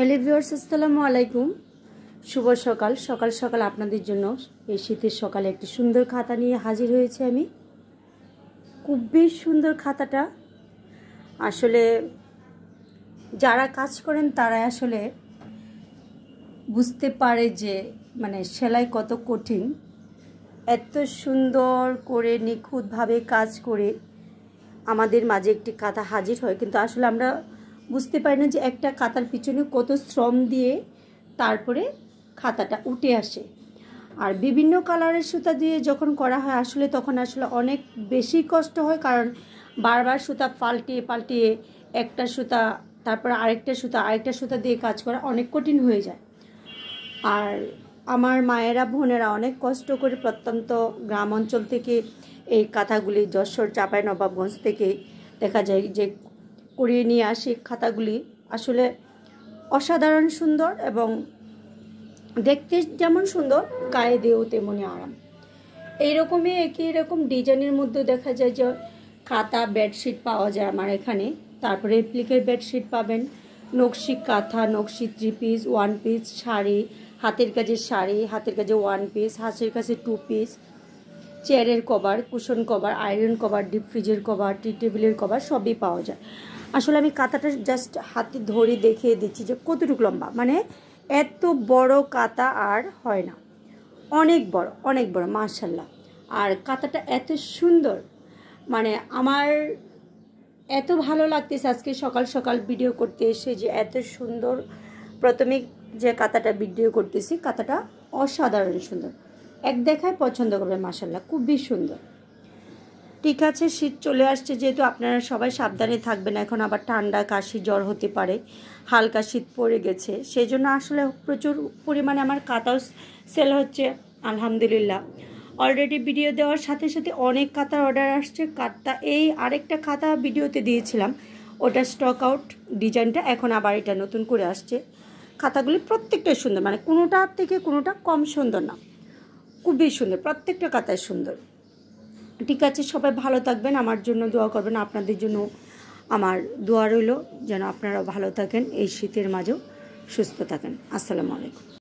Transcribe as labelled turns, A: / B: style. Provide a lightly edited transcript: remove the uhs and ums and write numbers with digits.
A: Hello viewers, আসসালামু আলাইকুম। শুভ সকাল। সকাল সকাল আপনাদের জন্য এই শীতের সকালে একটি সুন্দর খাতা নিয়ে হাজির হয়েছে আমি। খুবই সুন্দর খাতাটা। আসলে যারা কাজ করেন তারা আসলে বুঝতে পারে যে সেলাই কত কঠিন। এত সুন্দর করে নিখুঁতভাবে কাজ করে আমাদের মাঝে একটি কাঁথা হাজির হয়, কিন্তু আসলে আমরা বুঝতে পারি না যে একটা কাঁথার পিছনে কত শ্রম দিয়ে তারপরে খাতাটা উঠে আসে। আর বিভিন্ন কালারের সুতা দিয়ে যখন করা হয় আসলে তখন আসলে অনেক বেশি কষ্ট হয়, কারণ বারবার সুতা পাল্টিয়ে পাল্টিয়ে একটা সুতা তারপর আরেকটা সুতা দিয়ে কাজ করা অনেক কঠিন হয়ে যায়। আর আমার মায়েরা বোনেরা অনেক কষ্ট করে প্রত্যন্ত গ্রাম অঞ্চল থেকে এই কাঁথাগুলি যশোর চাঁপাইনবাবগঞ্জ থেকে দেখা যায় যে করিয়ে নিয়ে আসে। খাতাগুলি আসলে অসাধারণ সুন্দর এবং দেখতে যেমন সুন্দর গায়ে দিয়েও তেমনই আরাম। এইরকমই একই রকম ডিজাইনের মধ্যে দেখা যায় যে খাতা বেডশিট পাওয়া যায় আমার এখানে। তারপরে রেপ্লিকের বেডশিট পাবেন, নকশি কাঁথা, নকশি 3 পিস, 1 পিস শাড়ি, হাতের কাজে 1 পিস, হাতের কাছে 2 পিস, চেয়ারের cover, cushion cover, iron cover, deep ফ্রিজের কভার, টি টেবিলের কভার সবই পাওয়া যায়। আসলে আমি কাঁথাটা জাস্ট হাতে ধরে দেখিয়ে দিচ্ছি যে কতটুকু লম্বা, এত বড় কাঁথা আর হয় না, অনেক বড় মাশাআল্লাহ। আর কাঁথাটা এত সুন্দর, আমার এত ভালো লাগতেছে আজকে সকাল সকাল ভিডিও করতে এসে যে এত সুন্দর। প্রথমে যে কাঁথাটা ভিডিও করতেছি, কাঁথাটা অসাধারণ সুন্দর, এক দেখায় পছন্দ করবে মাশাআল্লাহ, খুবই সুন্দর। ঠিক আছে, শীত চলে আসছে, যেহেতু আপনারা সবাই সাবধানে থাকবেন। এখন আবার ঠান্ডা কাশি জ্বর হতে পারে, হালকা শীত পড়ে গেছে, সেই জন্য আসলে প্রচুর পরিমাণে আমার কাঁথাও সেল হচ্ছে আলহামদুলিল্লাহ। অলরেডি ভিডিও দেওয়ার সাথে সাথে অনেক কাঁথার অর্ডার আসছে। এই আরেকটা খাতা ভিডিওতে দিয়েছিলাম, ওটা স্টক আউট ডিজাইনটা, এখন আবার এটা নতুন করে আসছে। খাতাগুলি প্রত্যেকটাই সুন্দর, কোনোটার থেকে কোনোটা কম সুন্দর না, খুবই সুন্দর, প্রত্যেকটা কাঁথাই সুন্দর। ঠিক আছে, সবাই ভালো থাকবেন, আমার জন্য দোয়া করবেন, আপনাদের জন্য আমার দোয়া রইল যেন আপনারাও ভালো থাকেন, এই শীতের মাঝেও সুস্থ থাকেন। আসসালামু আলাইকুম।